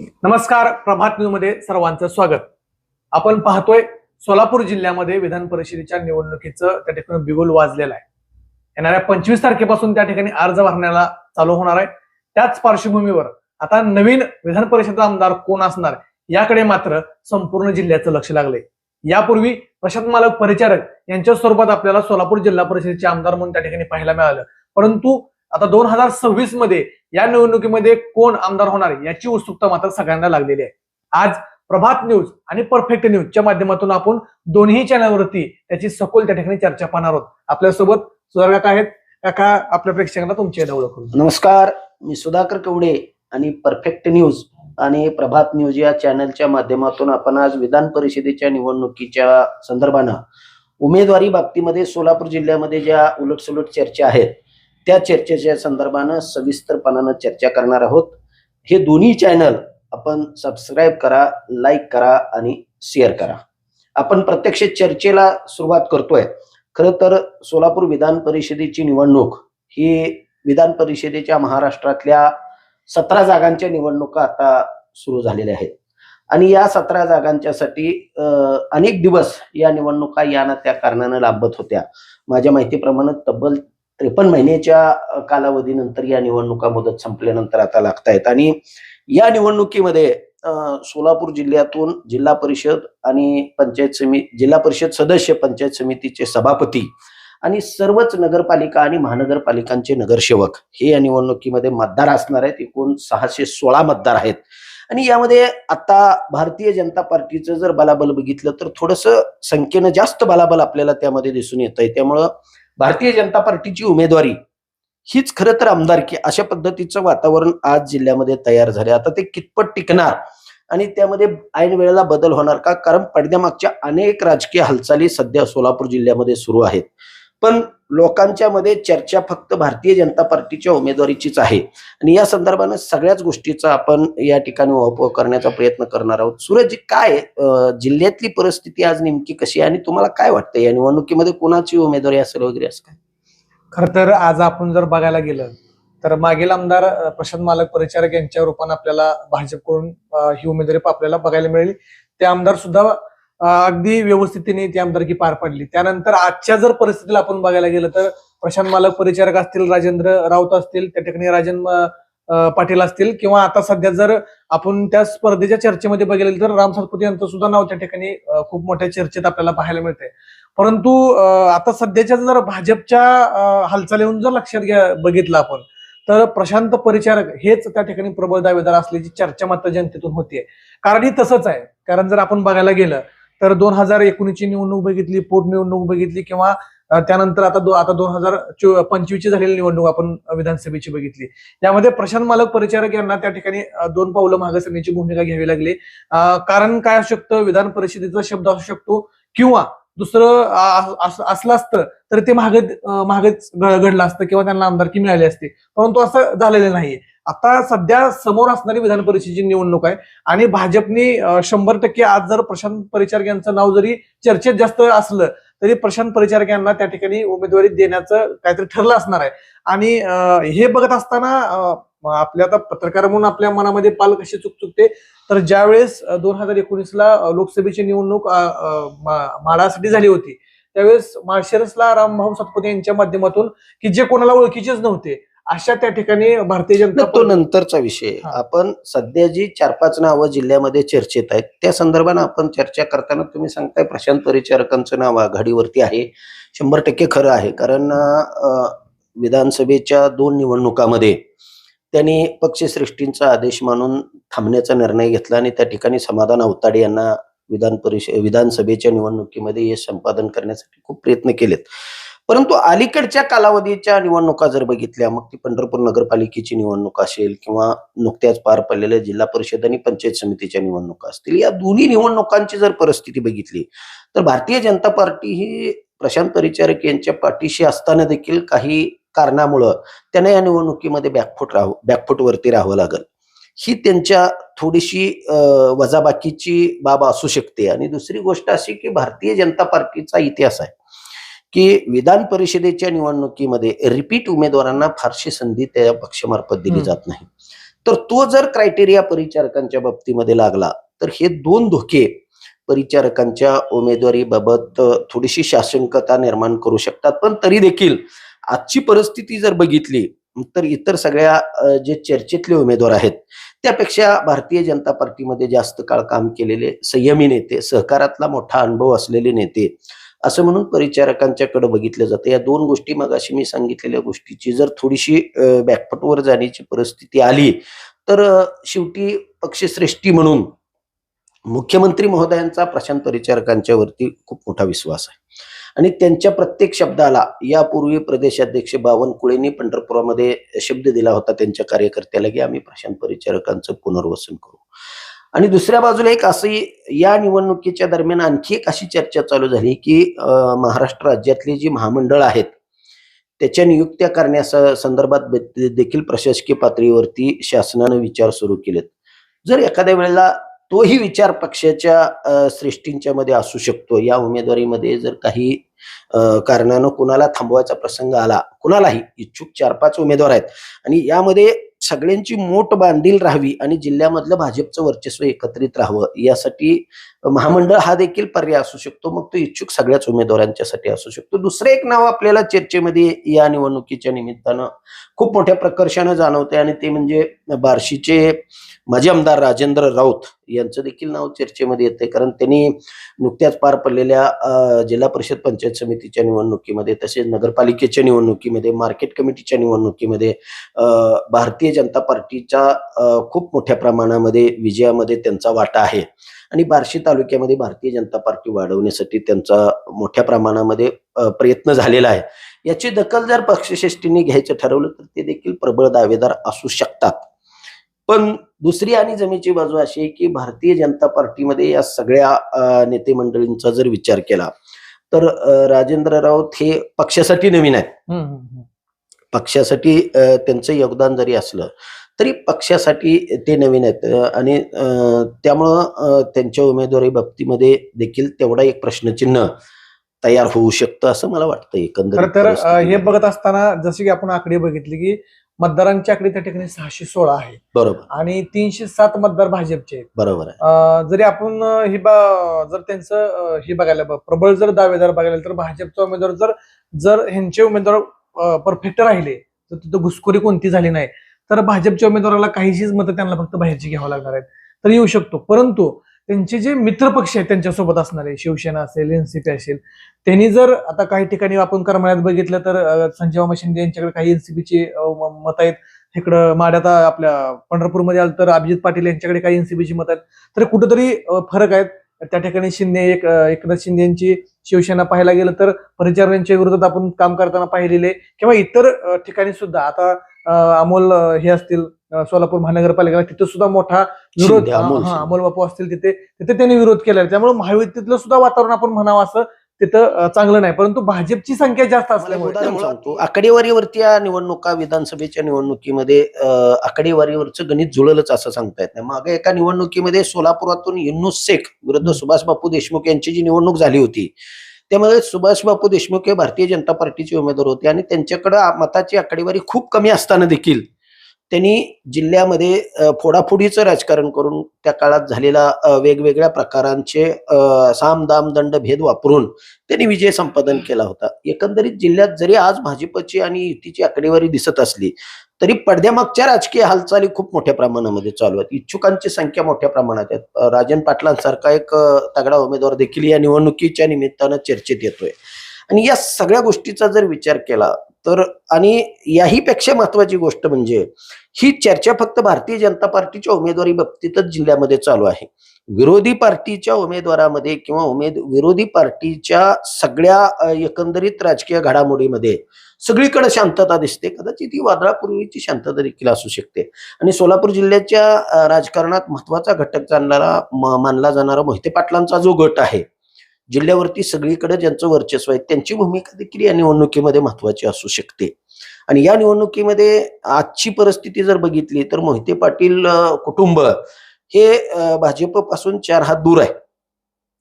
नमस्कार. प्रभात न्यूज मध्ये सर्वांचं स्वागत. आपण पाहतोय सोलापूर जिल्ह्यामध्ये विधान परिषदेच्या निवडणुकीचं त्या ठिकाणी बिगुल वाजलेला आहे. येणाऱ्या 25 तारखेपासून त्या ठिकाणी अर्ज भरण्याला चालू होणार आहे. त्याच पार्श्वभूमीवर आता नवीन विधान परिषद आमदार कोण असणार याकडे मात्र संपूर्ण जिल्ह्याचं लक्ष लागले. यापूर्वी प्रशांत मालक परिचारक यांच्या स्वरूपात आपल्याला सोलापूर जिल्हा परिषदेचे आमदार म्हणून त्या ठिकाणी पाहायला मिळालं. परंतु आता 2026 मध्ये या निवडणुकीमध्ये कोण आमदार होणार याची उत्सुकता मात्र सगळ्यांना लागलेली आहे. आज प्रभात न्यूज आणि परफेक्ट न्यूजच्या माध्यमातून आपण दोन्ही चॅनलवरती त्याची सखोल त्या ठिकाणी चर्चा पाहणार आहोत. आपल्यासोबत सुधाकर काका आहेत. काका, आपल्या प्रेक्षकांना तुमची ओळख करू. नमस्कार, मी सुधाकर कवडे आणि परफेक्ट न्यूज आणि प्रभात न्यूज या चॅनलच्या माध्यमातून आपण आज विधान परिषदेच्या निवडणुकीच्या संदर्भानं उमेदवारी बाबतीमध्ये सोलापूर जिल्ह्यामध्ये ज्या उलटसुलट चर्चा आहेत त्या चर्चेच्या संदर्भानं सविस्तरपणानं चर्चा करणार आहोत. हे दोन्ही चॅनल आपण सबस्क्राईब करा, लाईक करा आणि शेअर करा. आपण प्रत्यक्ष चर्चेला सुरुवात करतोय. खरं तर सोलापूर विधान परिषदेची निवडणूक ही विधान परिषदेच्या महाराष्ट्रातल्या 17 जागांच्या निवडणुका आता सुरू झालेल्या आहेत आणि या 17 जागांच्यासाठी अनेक दिवस या निवडणुका या ना त्या कारणानं लांबत होत्या. माझ्या माहितीप्रमाणे तब्बल 53 महिन्याच्या कालावधीनंतर या निवडणुका मुदत संपल्यानंतर आता लागतायत आणि या निवडणुकीमध्ये सोलापूर जिल्ह्यातून जिल्हा परिषद आणि पंचायत समिती, जिल्हा परिषद सदस्य, पंचायत समितीचे सभापती आणि सर्वच नगरपालिका आणि महानगरपालिकांचे नगरसेवक हे या निवडणुकीमध्ये मतदार असणार आहेत. एकूण 616 मतदार आहेत आणि यामध्ये आता भारतीय जनता पार्टीचं जर बलाबल बघितलं तर थोडंसं संख्येनं जास्त बलाबल आपल्याला त्यामध्ये दिसून येत आहे. त्यामुळं भारतीय जनता पार्टीची उमेदवारी हीच खरं तर आमदारकी अशा पद्धतीचं वातावरण आज जिल्ह्यामध्ये तयार झाले. आता ते कितपत टिकणार आणि त्यामध्ये ऐन वेळेला बदल होणार का? कारण पडद्यामागच्या अनेक राजकीय हालचाली सध्या सोलापूर जिल्ह्यामध्ये सुरू आहेत. पण लोकांच्या मध्ये चर्चा फक्त भारतीय जनता पार्टीच्या उमेदवारीचीच आहे आणि या संदर्भानं सगळ्याच गोष्टीचा आपण या ठिकाणी उहापोह करण्याचा प्रयत्न करणार आहोत. सूरज, काय जिल्ह्यातली परिस्थिती आज नेमकी कशी आहे आणि तुम्हाला काय वाटतं या निवडणुकीमध्ये कोणाची उमेदवारी असेल वगैरे असं काय? खर तर आज आपण जर बघायला गेलं तर मागील आमदार प्रशांत मालक परिचारक यांच्या रूपाने आपल्याला भाजपकडून ही उमेदवारी आपल्याला बघायला मिळाली. ते आमदार सुद्धा अगदी व्यवस्थितीने ती आमदारकी पार पडली. त्यानंतर आजच्या जर परिस्थितीला आपण बघायला गेलं तर प्रशांत मालक परिचारक असतील, राजेंद्र राऊत असतील, त्या ठिकाणी राजन पाटील असतील, किंवा आता सध्या जर आपण त्या स्पर्धेच्या चर्चेमध्ये बघितलं तर राम सातपुते यांचं सुद्धा नाव त्या ठिकाणी खूप मोठ्या चर्चेत आपल्याला पाहायला मिळते. परंतु आता सध्याच्या जर भाजपच्या हालचालीहून जर लक्षात बघितलं आपण तर प्रशांत परिचारक हेच त्या ठिकाणी प्रबळ दावेदार असल्याची चर्चा मात्र जनतेतून होतीये. कारण ही तसंच आहे. कारण जर आपण बघायला गेलं तर 2019 ची निवडणूक बघितली, पोटनिवडणूक बघितली, किंवा त्यानंतर आता 2025 ची झालेली निवडणूक आपण विधानसभेची बघितली. यामध्ये प्रशांत मालक परिचारक यांना त्या ठिकाणी 2 पावलं मागे सरण्याची भूमिका घ्यावी लागली. कारण काय असू शकतं, विधान परिषदेचा शब्द असू शकतो किंवा दुसरं असलं असतं तर ते महागच घडलं असतं किंवा त्यांना आमदारकी मिळाली असती. परंतु असं झालेलं नाहीये. आता सध्या समोर असणारी विधान परिषदेची निवडणूक आहे आणि भाजपने 100% आज जर प्रशांत परिचारक यांचं नाव जरी चर्चेत जास्त असलं तरी प्रशांत परिचारक यांना त्या ठिकाणी उमेदवारी देण्याचं काहीतरी ठरलं असणार आहे. आणि हे बघत असताना आपल्या आता पत्रकार म्हणून आपल्या मनामध्ये पाल कशी चुकते तर ज्यावेळेस 2019ला लोकसभेची निवडणूक माढासाठी झाली होती त्यावेळेस माळशिरसला रामभाऊ सातपुते यांच्या माध्यमातून की जे कोणाला ओळखीचेच नव्हते अशा त्या ठिकाणी भारतीय जनता तो नंतरचा विषय. आपण सध्या जी 4-5 नावं जिल्ह्यामध्ये चर्चेत आहेत त्या संदर्भानं आपण चर्चा करताना तुम्ही सांगताय प्रशांत परिचारकांचं नाव आघाडीवरती आहे. 100% खरं आहे. कारण विधानसभेच्या 2 निवडणुकामध्ये त्यांनी पक्षश्रेष्ठींचा आदेश मानून थांबण्याचा निर्णय घेतला आणि त्या ठिकाणी समाधान अवताडे यांना विधानसभेच्या निवडणुकीमध्ये यश संपादन करण्यासाठी खूप प्रयत्न केलेत. परंतु अलीकडच्या कालावधीच्या निवडणुका जर बघितल्या, मग ती पंढरपूर नगरपालिकेची निवडणूक असेल किंवा नुकत्याच पार पडलेल्या जिल्हा परिषद आणि पंचायत समितीच्या निवडणुका असतील, या दोन्ही निवडणुकांची जर परिस्थिती बघितली तर भारतीय जनता पार्टी ही प्रशांत परिचारक यांच्या पाठीशी असताना देखील काही कारणामुळं त्यांना या निवडणुकीमध्ये बॅकफुटवरती राहावं लागल. ही त्यांच्या थोडीशी वजाबाकीची बाब असू शकते. आणि दुसरी गोष्ट अशी की भारतीय जनता पार्टीचा इतिहास आहे की विधान परिषदेच्या निवडणुकीमध्ये रिपीट उमेदवारांना फारशी संधी त्या पक्षामार्फत दिली जात नाही. तर तो जर क्रायटेरिया परिचारकांच्या बाबतीमध्ये लागला तर हे दोन धोके परिचारकांच्या उमेदवारीबाबत थोडीशी शासंकता निर्माण करू शकतात. पण तरी देखील आजची परिस्थिती जर बघितली तर इतर सगळ्या जे चर्चेतले उमेदवार आहेत त्यापेक्षा भारतीय जनता पार्टीमध्ये जास्त काळ काम केलेले संयमी नेते, सहकारातला मोठा अनुभव असलेले नेते असं म्हणून परिचारकांच्याकडे बघितलं जातं. या दोन गोष्टी मगाशी मी सांगितलेल्या गोष्टीची जर थोडीशी बॅकफुटवर जाण्याची परिस्थिती आली तर शेवटी पक्षश्रेष्ठी म्हणून मुख्यमंत्री महोदयांचा प्रशांत परिचारकांच्या वरती खूप मोठा विश्वास आहे आणि त्यांच्या प्रत्येक शब्दाला यापूर्वी प्रदेशाध्यक्ष बावनकुळेंनी पंढरपुरामध्ये शब्द दिला होता त्यांच्या कार्यकर्त्याला की आम्ही प्रशांत परिचारकांचं पुनर्वसन करू. आणि दुसऱ्या बाजूला एक अशी या निवडणुकीच्या दरम्यान आणखी एक अशी चर्चा चालू झाली की महाराष्ट्र राज्यातली जी महामंडळ आहेत त्याच्या नियुक्त्या करण्याच्या संदर्भात देखील प्रशासकीय पातळीवरती शासनानं विचार सुरू केलेत. जर एखाद्या वेळेला तोही विचार पक्षाच्या श्रेष्ठींच्या मध्ये असू शकतो. या उमेदवारीमध्ये जर काही कारणानं कुणाला थांबवायचा प्रसंग आला, कुणालाही इच्छुक 4-5 उमेदवार आहेत आणि यामध्ये सगळ्यांची मोठ बांधील राहावी आणि जिल्ह्यामधलं भाजपचं वर्चस्व एकत्रित राहावं यासाठी महामंडळ हा देखील पर्याय असू शकतो. मग तो इच्छुक सगळ्याच उमेदवारांच्यासाठी असू शकतो. दुसरं एक नाव आपल्याला चर्चेमध्ये या निवडणुकीच्या निमित्तानं खूप मोठ्या प्रकर्षानं जाणवते आणि ते म्हणजे बार्शीचे माजी आमदार राजेंद्र राऊत यांचं देखील नाव चर्चेमध्ये येते. कारण त्यांनी नुकत्याच पार पडलेल्या जिल्हा परिषद पंचायत समितीच्या निवडणुकीमध्ये तसेच नगरपालिकेच्या निवडणुकीमध्ये, मार्केट कमिटीच्या निवडणुकीमध्ये भारतीय जनता पार्टीचा खूप मोठ्या प्रमाणामध्ये विजयामध्ये त्यांचा वाटा आहे आणि बार्शी तालुक्यामध्ये भारतीय जनता पार्टी वाढवण्यासाठी त्यांचा मोठ्या प्रमाणामध्ये प्रयत्न झालेला आहे. याची दखल जर पक्षश्रेष्ठींनी घ्यायचं ठरवलं तर ते देखील प्रबळ दावेदार असू शकतात. पण दुसरी आणि जमेची बाजू अशी आहे की भारतीय जनता पार्टीमध्ये या सगळ्या नेते मंडळींचा जर विचार केला तर राजेंद्र राऊत हे पक्षासाठी नवीन आहेत. पक्षासाठी त्यांचं योगदान जरी असलं तरी पक्षासाठी ते नवीन आहेत आणि त्यामुळं त्यांच्या उमेदवारी बाबतीमध्ये देखील तेवढा एक प्रश्नचिन्ह तयार होऊ शकतं असं मला वाटतं एकंदरीत. तर हे बघत असताना जसे की आपण आकडे बघितले की मतदारांची आकडे त्या ठिकाणी 616 आहे. बरोबर. आणि 307 मतदार भाजपचे आहेत. बरोबर आहे. जरी आपण जर त्यांचं हे बघायला प्रबळ जर दावेदार बघायला तर भाजपचा उमेदवार जर ह्यांचे उमेदवार परफेक्ट राहिले तर तिथं घुसखोरी कोणती झाली नाही तर भाजपच्या उमेदवाराला काहीशीच मतं त्यांना फक्त बाहेरची घ्यावं लागणार आहेत तर येऊ शकतो. परंतु त्यांचे जे मित्र पक्ष आहेत त्यांच्यासोबत असणारे शिवसेना असेल, एनसीपी असेल, त्यांनी जर आता काही ठिकाणी आपण करमाळ्यात बघितलं तर संजय मामा शिंदे यांच्याकडे काही एनसीपीची मत आहेत. इकडं माड्यात आपल्या पंढरपूरमध्ये आलं तर अभिजित पाटील यांच्याकडे काही एनसीपीची मत आहेत. तर कुठेतरी फरक आहेत. त्या ठिकाणी एकनाथ शिंदे यांची शिवसेना पाहायला गेलं तर परिचारक यांच्या विरोधात आपण काम करताना पाहिलेले किंवा इतर ठिकाणी सुद्धा आता अमोल हे असतील सोलापूर महानगरपालिका तिथे सुद्धा मोठा विरोध, अमोल बापू असतील तिथे त्यांनी विरोध केला. त्यामुळे महायुतीतलं सुद्धा वातावरण आपण म्हणावं असं तिथं चांगलं नाही. परंतु भाजपची संख्या जास्त असल्यामुळे आकडेवारीवरती या निवडणुका विधानसभेच्या निवडणुकीमध्ये आकडेवारीवरचं गणित जुळलंच असं सांगता येत नाही. मागे एका निवडणुकीमध्ये सोलापुरातून युनुस शेख विरुद्ध सुभाष बापू देशमुख यांची जी निवडणूक झाली होती त्यामध्ये सुभाष बापू देशमुख हे भारतीय जनता पार्टीचे उमेदवार होते आणि त्यांच्याकडे मताची आकडेवारी खूप कमी असताना देखील त्यांनी जिल्ह्यामध्ये फोडाफोडीचं राजकारण करून त्या काळात झालेला वेगवेगळ्या प्रकारांचे साम दाम दंड भेद वापरून त्यांनी विजय संपादन केला होता. एकंदरीत जिल्ह्यात जरी आज भाजपची आणि युतीची आकडेवारी दिसत असली तरी पडद्यामागच्या राजकीय हालचाली खूप मोठ्या प्रमाणामध्ये चालू आहेत. इच्छुकांची संख्या मोठ्या प्रमाणात आहे. राजन पाटलांसारखा एक तगडा उमेदवार देखील या निवडणुकीच्या निमित्तानं चर्चेत येतोय आणि या सगळ्या गोष्टीचा जर विचार केला तर आणि याही पेक्षा महत्वाची गोष्ट म्हणजे ही चर्चा फक्त भारतीय जनता पार्टीच्या उमेदवारी बाबतीतच जिल्ह्यामध्ये चालू आहे. विरोधी पार्टीच्या उमेदवारामध्ये किंवा विरोधी पार्टीच्या सगळ्या एकंदरीत राजकीय घडामोडीमध्ये सगळीकडे शांतता दिसते. कदाचित ही वादळापूर्वीची शांतता देखील असू शकते आणि सोलापूर जिल्ह्याच्या राजकारणात महत्वाचा घटक मानला जाणारा मोहिते पाटलांचा जो गट आहे जिल्ह्यावरती सगळीकडे ज्यांचं वर्चस्व आहे त्यांची भूमिका देखील या निवडणुकीमध्ये महत्वाची असू शकते. आणि या निवडणुकीमध्ये आजची परिस्थिती जर बघितली तर मोहिते पाटील कुटुंब हे भाजपपासून 4 हात दूर आहे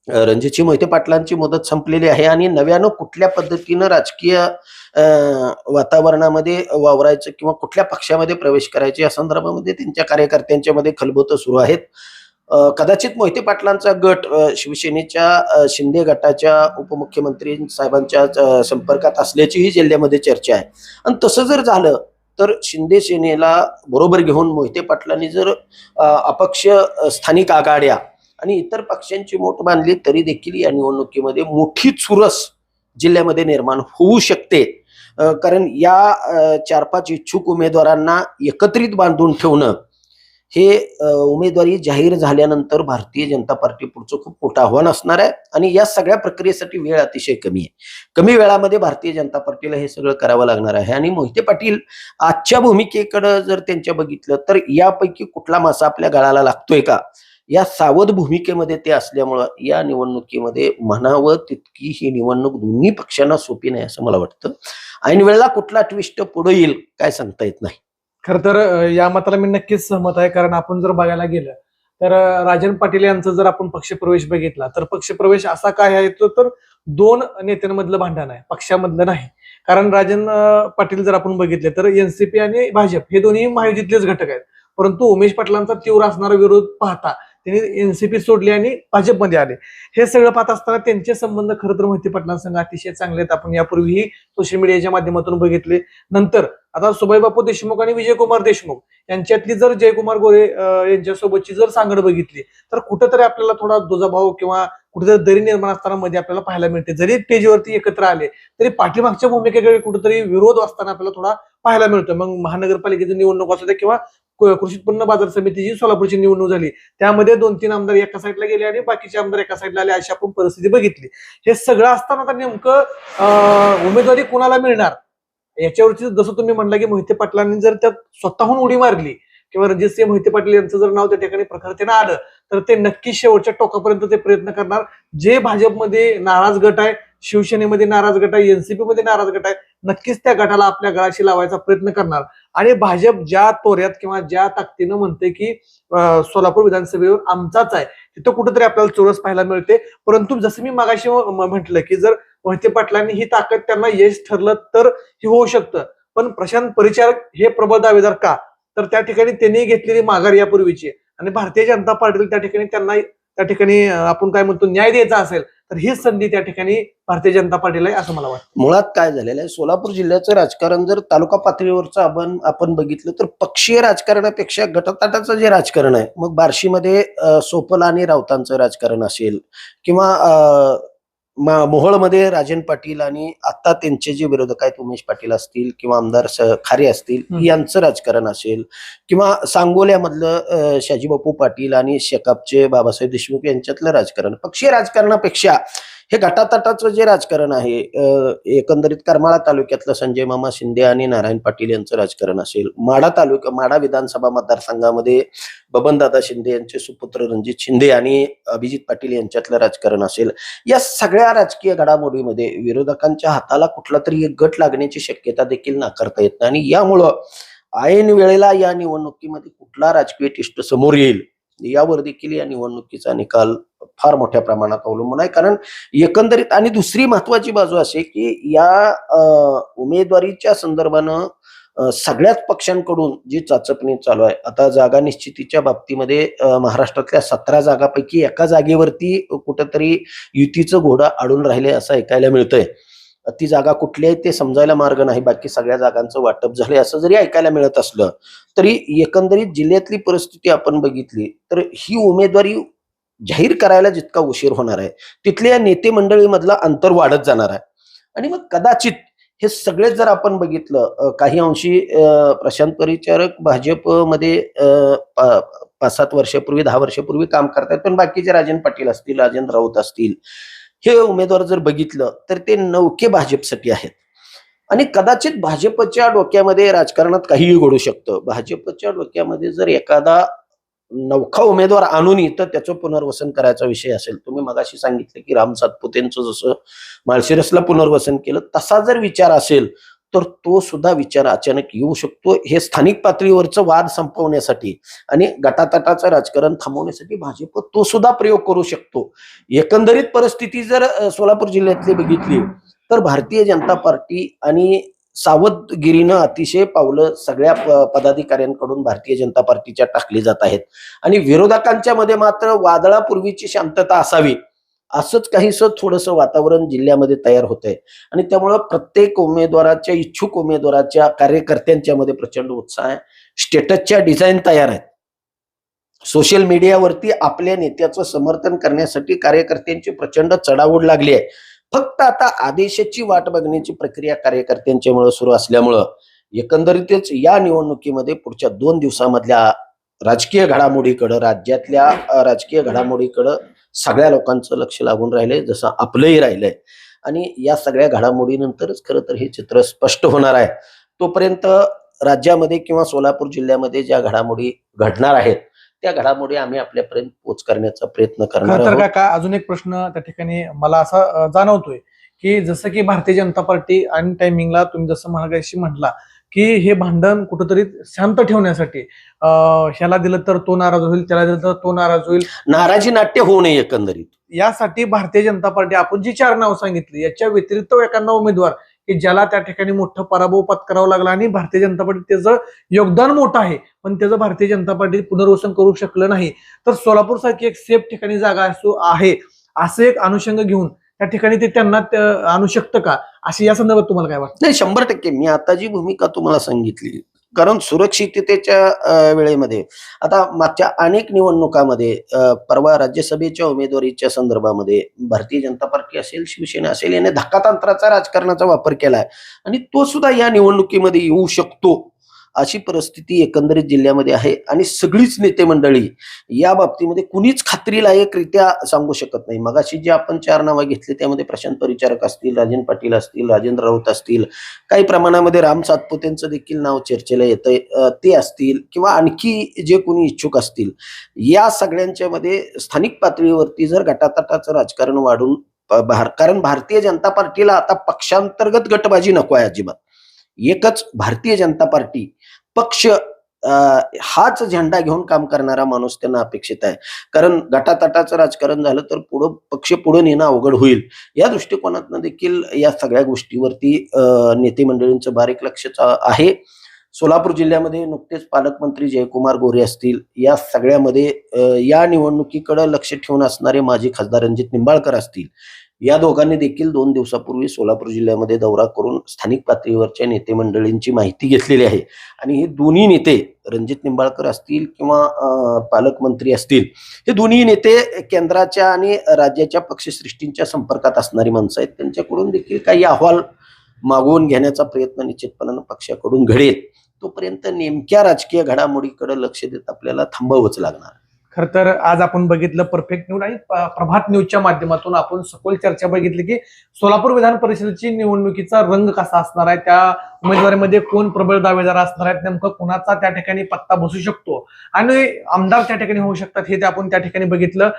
रणजितसिंह मोहिते पाटलांची मुदत संपलेली आहे आणि नव्यानं कुठल्या पद्धतीनं राजकीय वातावरणामध्ये वावरायचं किंवा कुठल्या पक्षामध्ये प्रवेश करायचे या संदर्भामध्ये त्यांच्या कार्यकर्त्यांच्या मध्ये खलबतं सुरू आहेत. कदाचित मोहिते पाटलांचा गट शिवसेनेच्या शिंदे गटाच्या उपमुख्यमंत्री साहेबांच्या संपर्कात असल्याचीही जिल्ह्यामध्ये चर्चा आहे. आणि तसं जर झालं तर शिंदे सेनेला बरोबर घेऊन मोहिते पाटलांनी जर अपक्ष स्थानिक आघाड्या आणि इतर पक्षांची मोठ बांधली तरी देखील या निवडणुकीमध्ये मोठी चुरस जिल्ह्यामध्ये निर्माण होऊ शकते. कारण या 4-5 इच्छुक उमेदवारांना एकत्रित बांधून ठेवणं हे उमेदवारी जाहीर झाल्यानंतर भारतीय जनता पार्टी पुढचं खूप मोठं आव्हान असणार आहे. आणि या सगळ्या प्रक्रियेसाठी वेळ अतिशय कमी आहे. कमी वेळामध्ये भारतीय जनता पार्टीला हे सगळं करावं लागणार आहे. आणि मोहिते पाटील आजच्या भूमिकेकडे जर त्यांच्या बघितलं तर यापैकी कुठला मासा आपल्या गळाला लागतोय का या सावध भूमिकेमध्ये ते असल्यामुळं या निवडणुकीमध्ये म्हणावं तितकी ही निवडणूक दोन्ही पक्षांना सोपी नाही असं मला वाटतं. ऐन वेळेला कुठला ट्विस्ट पुढे येईल काय सांगता येत नाही. खर तर या मताला मी नक्कीच सहमत आहे. कारण आपण जर बघायला गेलं तर राजन पाटील यांचा जर आपण पक्षप्रवेश बघितला तर पक्षप्रवेश असा काय आहे तर 2 नेत्यांमधलं भांडण आहे, पक्षामधलं नाही. कारण राजन पाटील जर आपण बघितले तर एनसीपी आणि भाजप हे दोन्ही महायुतीतलेच घटक आहेत. परंतु उमेश पाटलांचा तीव्र असणारा विरोध पाहता त्यांनी एनसीपी सोडली आणि भाजपमध्ये आले. हे सगळं पाहत असताना त्यांचे संबंध खरं तर मोहिते पाटलांसंग अतिशय चांगले आहेत. आपण यापूर्वीही सोशल मीडियाच्या माध्यमातून बघितले. नंतर आता सुभाईबापू देशमुख आणि विजयकुमार देशमुख यांच्यातली जर जयकुमार गोरे यांच्यासोबतची जर सांगड बघितली तर कुठेतरी आपल्याला थोडा दुजाभाव किंवा कुठेतरी दरी निर्माण असताना मध्ये आपल्याला पाहायला मिळते. जरी स्टेजवरती एकत्र आले तरी पाठीमागच्या भूमिकेकडे कुठेतरी विरोध असताना आपल्याला थोडा पाहायला मिळतो. मग महानगरपालिकेची निवडणूक असू दे किंवा कृषी उत्पन्न बाजार समितीची सोलापूरची निवडणूक झाली त्यामध्ये 2-3 आमदार एका साईडला गेले आणि बाकीचे आमदार एका साईडला आले अशी आपण परिस्थिती बघितली. हे सगळं असताना आता नेमकं उमेदवारी कोणाला मिळणार याच्यावरती जसं तुम्ही म्हणला की मोहिते पाटलांनी जर त्यात स्वतःहून उडी मारली किंवा रणजितसिंह मोहिते पाटील यांचं जर नाव त्या ठिकाणी प्रखरतेनं आलं तर ते नक्की शेवटच्या टोकापर्यंत ते प्रयत्न करणार. जे भाजपमध्ये नाराज गट आहे, शिवसेनेमध्ये नाराज गट आहे, एनसीपी मध्ये नाराज गट आहे, नक्कीच त्या गटाला आपल्या गळाशी लावायचा प्रयत्न करणार. आणि भाजप ज्या तोऱ्यात किंवा ज्या ताकदीनं म्हणते की सोलापूर विधानसभेवर आमचाच आहे तिथं कुठेतरी आपल्याला चोरस पाहायला मिळते. परंतु जसं मी मागाशी म्हटलं की जर मोहिते पाटलांनी ही ताकद त्यांना यश ठरलं तर हे होऊ शकतं. पण प्रशांत परिचारक हे प्रबळ दावेदार का तर त्या ठिकाणी त्यांनी घेतलेली माघार यापूर्वीची आणि भारतीय जनता पार्टीला त्या ठिकाणी त्यांना त्या ठिकाणी आपण काय म्हणतो न्याय द्यायचा असेल तर हीच संधी त्या ठिकाणी भारतीय जनता पार्टीला आहे असं मला वाटतं. मुळात काय झालेलं आहे सोलापूर जिल्ह्याचं राजकारण जर तालुका पातळीवरचं आपण बघितलं तर पक्षीय राजकारणापेक्षा गटताटाचं जे राजकारण आहे मग बार्शीमध्ये सोपल आणि राऊतांचं राजकारण असेल किंवा मोहोळमध्ये राजन पाटील आणि आता त्यांचे जे विरोधक आहेत उमेश पाटील असतील किंवा आमदार खारे असतील यांचं राजकारण असेल किंवा सांगोल्यामधलं शाजीबापू पाटील आणि शेकापचे बाबासाहेब देशमुख यांच्यातलं राजकारण पक्षीय राजकारणापेक्षा हे गटातटाचं जे राजकारण आहे एकंदरीत करमाळा तालुक्यातलं संजय मामा शिंदे आणि नारायण पाटील यांचं राजकारण असेल, माढा विधानसभा मतदारसंघामध्ये बबनदादा शिंदे यांचे सुपुत्र रणजित शिंदे आणि अभिजित पाटील यांच्यातलं राजकारण असेल, या सगळ्या राजकीय घडामोडीमध्ये विरोधकांच्या हाताला कुठला तरी एक गट लागण्याची शक्यता देखील नाकारता येत नाही. आणि यामुळं ऐन वेळेला या निवडणुकीमध्ये कुठला राजकीय टिष्ट समोर येईल यावर देखील या निवडणुकीचा निकाल फार मोठ्या प्रमाणात अवलंबून आहे. कारण एकंदरीत आणि दुसरी महत्वाची बाजू अशी की या उमेदवारीच्या संदर्भानं सगळ्याच पक्षांकडून जी चाचपणी चालू आहे. आता जागा निश्चितीच्या बाबतीमध्ये महाराष्ट्रातल्या 17 जागापैकी एका जागेवरती कुठंतरी युतीचं घोडं अडून राहिले असं ऐकायला मिळतंय. ती जागा कुठली आहे ते समजायला मार्ग नाही, बाकी सगळ्या जागांचं वाटप झालंय असं जरी ऐकायला मिळत असलं तरी एकंदरीत जिल्ह्यातली परिस्थिती आपण बघितली तर ही उमेदवारी जाहीर करायला जितका उशीर होणार आहे तिथल्या नेते मंडळीमधलं अंतर वाढत जाणार आहे. आणि मग कदाचित हे सगळे जर आपण बघितलं काही अंशी प्रशांत परिचारक भाजपमध्ये 5-7 वर्षापूर्वी 10 वर्षापूर्वी काम करतात, पण बाकीचे राजन पाटील असतील, राजेंद्र राऊत असतील, हे उमेदवार जर बघितलं तर ते नवखे भाजपसाठी आहेत. आणि कदाचित भाजपच्या डोक्यामध्ये राजकारणात काहीही घडू शकतं. भाजपच्या डोक्यामध्ये जर एखादा नवखा उमेदवार आणून तर त्याचं पुनर्वसन करायचा विषय असेल, तुम्ही मगाशी सांगितलं की राम सातपुतेंचं जसं माळशिरसला पुनर्वसन केलं तसा जर विचार असेल तर तो सुद्धा विचार अचानक येऊ शकतो. हे स्थानिक पातळीवरचं वाद संपवण्यासाठी आणि गटातटाचं राजकारण थांबवण्यासाठी भाजप तो सुद्धा प्रयोग करू शकतो. एकंदरीत परिस्थिती जर सोलापूर जिल्ह्यातली बघितली तर भारतीय जनता पार्टी आणि सावधगिरीनं अतिशय पावलं सगळ्या पदाधिकाऱ्यांकडून भारतीय जनता पार्टीच्या टाकली जात आहेत आणि विरोधकांच्या मध्ये मात्र वादळापूर्वीची शांतता असावी असंच काहीसं थोडंसं वातावरण जिल्ह्यामध्ये तयार होतंय आणि त्यामुळं प्रत्येक उमेदवाराच्या इच्छुक उमेदवाराच्या कार्यकर्त्यांच्या मध्ये प्रचंड उत्साह आहे. स्टेटसच्या डिझाईन तयार आहेत. सोशल मीडियावरती आपल्या नेत्याचं समर्थन करण्यासाठी कार्यकर्त्यांची प्रचंड चढाओढ लागली आहे. फक्त आता आदेशाची वाट बघण्याची प्रक्रिया कार्यकर्त्यांच्यामुळे सुरू असल्यामुळं एकंदरीतच या निवडणुकीमध्ये पुढच्या 2 दिवसामधल्या राजकीय घडामोडीकडं राज्यातल्या राजकीय घडामोडीकडं सगळ्या लोकांचं लक्ष लागून राहिलंय, जसं आपलंही राहिलंय आणि या सगळ्या घडामोडीनंतरच खरं तर हे चित्र स्पष्ट होणार आहे. तोपर्यंत राज्यामध्ये किंवा सोलापूर जिल्ह्यामध्ये ज्या घडामोडी घडणार आहेत त्या घडामोडी आम्ही आपल्यापर्यंत पोच करण्याचा प्रयत्न करणार खरं तर आहोत. काका अजून एक प्रश्न त्या ठिकाणी मला असा जाणवतोय की जसं की भारतीय जनता पार्टी आणि टायमिंगला तुम्ही जसं मगाशी म्हटला की हे भांडण कुठंतरी शांत ठेवण्यासाठी ह्याला दिलं तर तो नाराज होईल, त्याला दिलं तर तो नाराज होईल, नाराजी नाट्य होऊ नये एकंदरीत यासाठी भारतीय जनता पार्टी आपण जी 4 नावं सांगितली याच्या व्यतिरिक्त एखादा उमेदवार की ज्याला त्या ठिकाणी मोठं पराभव पत्करावा लागला आणि भारतीय जनता पार्टी त्याचं योगदान मोठं आहे पण त्याचं भारतीय जनता पार्टी पुनर्वसन करू शकलं नाही, तर सोलापूर सारखी एक सेफ ठिकाणी जागा आहे असं एक अनुषंग घेऊन त्या ठिकाणी ते त्यांना आणू शकतं का, अशी या संदर्भात तुम्हाला काय वाटतं? नाही, 100% मी आता जी भूमिका तुम्हाला सांगितली, कारण सुरक्षिततेच्या वेळेमध्ये आता मागच्या अनेक निवडणुकामध्ये परवा राज्यसभेच्या उमेदवारीच्या संदर्भामध्ये भारतीय जनता पार्टी असेल, शिवसेना असेल याने धक्कातंत्राचा राजकारणाचा वापर केलाय आणि तो सुद्धा या निवडणुकीमध्ये येऊ शकतो अशी परिस्थिती एकंदरीत जिल्ह्यामध्ये आहे आणि सगळीच नेते मंडळी या बाबतीमध्ये कुणीच खात्रीलायकरित्या सांगू शकत नाही. मगाशी जे आपण 4 नावं घेतली त्यामध्ये प्रशांत परिचारक असतील, राजन पाटील असतील, राजेंद्र राऊत असतील, काही प्रमाणामध्ये राम सातपुतेंचं देखील नाव चर्चेला येतंय, ते असतील किंवा आणखी जे कोणी इच्छुक असतील, या सगळ्यांच्या मध्ये स्थानिक पातळीवरती जर गटातटाचं राजकारण वाढून कारण भारतीय जनता पार्टीला आता पक्षांतर्गत गटबाजी नको आहे अजिबात. एकच भारतीय जनता पार्टी पक्ष हाच झेंडा घेऊन काम करणारा माणूस त्यांना अपेक्षित आहे. कारण गटातटाचं राजकारण झालं तर पक्ष पुढे नेणं अवघड होईल. या दृष्टिकोनातून देखील या सगळ्या गोष्टीवरती नेते मंडळींचं बारीक लक्ष आहे. सोलापूर जिल्ह्यामध्ये नुकतेच पालकमंत्री जयकुमार गोरे असतील, या सगळ्यामध्ये या निवडणुकीकडे लक्ष ठेवून असणारे माजी खासदार रणजित निंबाळकर असतील, या दोघांनी देखील 2 दिवसापूर्वी सोलापूर जिल्ह्यामध्ये दौरा करून स्थानिक पातळीवरच्या नेते मंडळींची माहिती घेतलेली आहे आणि हे दोन्ही नेते रणजित निंबाळकर असतील किंवा पालकमंत्री असतील, हे दोन्ही नेते केंद्राच्या आणि राज्याच्या पक्षश्रेष्ठींच्या संपर्कात असणारी माणसं आहेत. त्यांच्याकडून देखील काही अहवाल मागवून घेण्याचा प्रयत्न निश्चितपणानं पक्षाकडून घडेल. तोपर्यंत नेमक्या राजकीय घडामोडीकडे लक्ष देत आपल्याला थांबावंच लागणार. खर तर आज आपण बघितलं परफेक्ट न्यूज आणि प्रभात न्यूजच्या माध्यमातून आपण सखोल चर्चा बघितली की सोलापूर विधान परिषदेची निवडणुकीचा रंग कसा असणार आहे, त्या उमेदवारीमध्ये कोण प्रबळ दावेदार असणार आहेत, नेमकं कोणाचा त्या ठिकाणी पत्ता बसू शकतो आणि आमदार त्या ठिकाणी होऊ शकतात हे आपण त्या ठिकाणी बघितलं.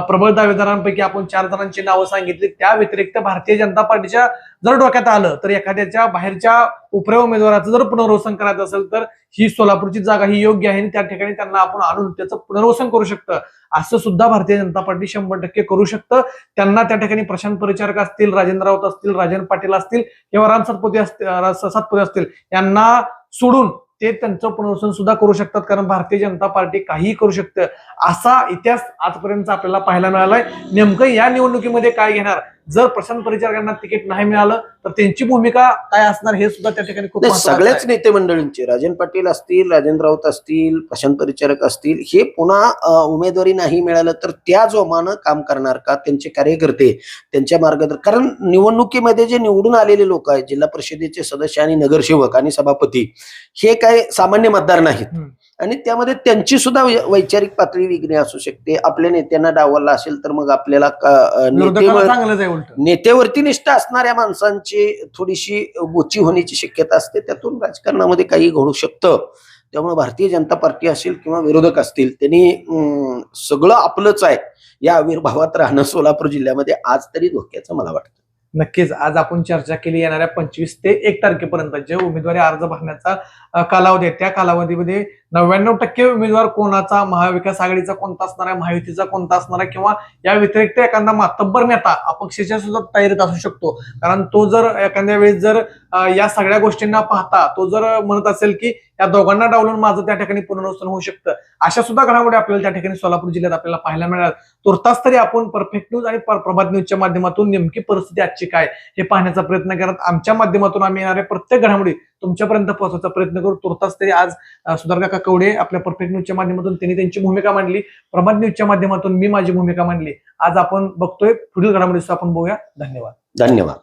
प्रबळ दावेदारांपैकी आपण 4 जणांची नावं सांगितली. त्या व्यतिरिक्त भारतीय जनता पार्टीच्या जर डोक्यात आलं तर एखाद्याच्या बाहेरच्या उपऱ्या उमेदवाराचं जर पुनर्वसन करायचं असेल तर ही सोलापूरची जागा ही योग्य आहे आणि त्या ठिकाणी त्यांना आपण आणून त्याचं पुनर्वसन करू शकतं असं सुद्धा भारतीय जनता पार्टी 100% करू शकतं. त्यांना त्या ठिकाणी प्रशांत परिचारक असतील, राजेंद्र राऊत असतील, राजन पाटील असतील किंवा राम सातपुते असतील यांना सोडून ते त्यांचं पुनर्वसन सुद्धा करू शकतात, कारण भारतीय जनता पार्टी काहीही करू शकते असा इतिहास आजपर्यंत आपल्याला पाहायला मिळालाय. नेमकं या निवडणुकीमध्ये काय घेणार, जर प्रशांत परिचारकांना तिकीट नाही मिळालं तर त्यांची भूमिका काय असणार हे सुद्धा त्या ठिकाणी खूप सगळ्याच नेते मंडळींचे, राजन पाटील असतील, राजेंद्र राऊत असतील, प्रशांत परिचारक असतील, हे पुन्हा उमेदवारी नाही मिळालं तर त्या जोमानं काम करणार का त्यांचे कार्यकर्ते, त्यांच्या मार्गदर्शक. कारण निवडणुकीमध्ये जे निवडून आलेले लोक आहेत, जिल्हा परिषदेचे सदस्य आणि नगरसेवक आणि सभापती, हे काय सामान्य मतदार नाहीत आणि त्यामध्ये त्यांची सुद्धा वैचारिक पातळी वेगळी असू शकते. आपल्या नेत्यांना डावलला असेल तर मग आपल्याला नेत्यावरती निष्ठा असणाऱ्या माणसांची थोडीशी गोची होण्याची शक्यता असते, त्यातून राजकारणामध्ये काही घडू शकतं. त्यामुळे भारतीय जनता पार्टी असेल किंवा विरोधक असतील, त्यांनी सगळं आपलंच आहे या आविर्भावात राहणं सोलापूर जिल्ह्यामध्ये आज तरी धोक्याचं मला वाटतं. नक्कीच आज आपण चर्चा केली येणाऱ्या 25 ते 1 तारखेपर्यंत जे उमेदवारी अर्ज भरण्याचा कालावधी आहे त्या कालावधीमध्ये 99% उमेदवार कोणाचा, महाविकास आघाडीचा कोणता असणार आहे, महायुतीचा कोणता असणार आहे, किंवा या व्यतिरिक्त एखादा मातब्बर नेता अपक्षाच्या सुद्धा तयारीत असू शकतो. कारण तो जर एखाद्या वेळेस जर या सगळ्या गोष्टींना पाहता तो जर म्हणत असेल की या दोघांना डावलून माझं त्या ठिकाणी पुनर्वसन होऊ शकतं, अशा सुद्धा घडामोडी आपल्याला त्या ठिकाणी सोलापूर जिल्ह्यात आपल्याला पाहायला मिळाल. तुर्तास तरी आपण परफेक्ट न्यूज आणि प्रभात न्यूजच्या माध्यमातून नेमकी परिस्थिती आजची काय हे पाहण्याचा प्रयत्न करत आमच्या माध्यमातून आम्ही येणाऱ्या प्रत्येक घडामोडी तुमच्यापर्यंत पोहोचवायचा प्रयत्न करू. तुर्तास तरी आज सुधाकर काका कवडे आपल्या परफेक्ट न्यूजच्या माध्यमातून त्यांनी त्यांची भूमिका मांडली, प्रभात न्यूजच्या माध्यमातून मी माझी भूमिका मांडली. आज आपण बघतोय पुढील घडामोडीचं आपण बघूया. धन्यवाद. धन्यवाद.